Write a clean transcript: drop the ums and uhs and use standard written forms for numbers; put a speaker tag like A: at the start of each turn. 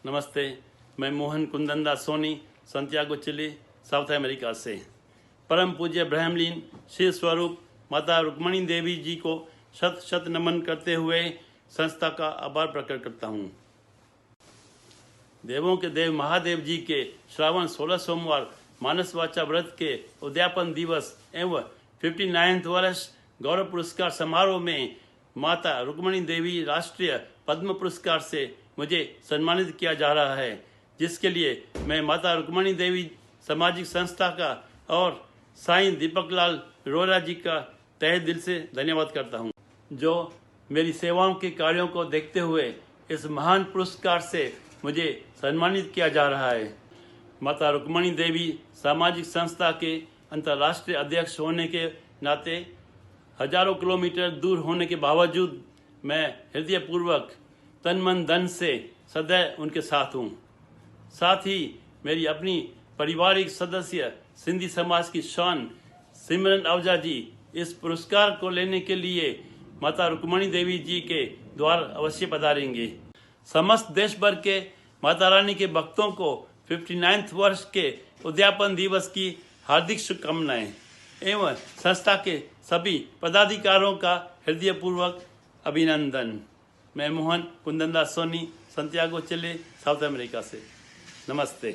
A: नमस्ते, मैं Mohan Kundandas Soni, Santiago Chile, South America से। परम पूज्य ब्रह्मलीन श्री स्वरूप माता रुक्मणी देवी जी को शत शत नमन करते हुए संस्था का आभार प्रकट करता हूँ। देवों के देव महादेव जी के श्रावण 16 सोमवार मानस वाचा व्रत के उद्यापन दिवस एवं 59वें वर्ष गौरव पुरस्कार समारोह में माता रुक्मणी देवी राष्ट्रीय पद्म पुरस्कार से मुझे सम्मानित किया जा रहा है, जिसके लिए मैं माता रुक्मणी देवी सामाजिक संस्था का और साईं दीपक लाल रोरा जी का तहे दिल से धन्यवाद करता हूँ, जो मेरी सेवाओं के कार्यों को देखते हुए इस महान पुरस्कार से मुझे सम्मानित किया जा रहा है। माता रुक्मणी देवी सामाजिक संस्था के अंतर्राष्ट्रीय अध्यक्ष होने के नाते हजारों किलोमीटर दूर होने के बावजूद मैं हृदयपूर्वक तन मन धन से सदैव उनके साथ हूँ। साथ ही मेरी अपनी पारिवारिक सदस्य सिंधी समाज की शान सिमरन आवजा जी इस पुरस्कार को लेने के लिए माता रुक्मणी देवी जी के द्वार अवश्य पधारेंगे। समस्त देश भर के माता रानी के भक्तों को 59वें वर्ष के उद्यापन दिवस की हार्दिक शुभकामनाएं एवं संस्था के सभी पदाधिकारियों का हृदयपूर्वक अभिनंदन। मैं Mohan Kundandas Soni, Santiago Chile, South America से। नमस्ते।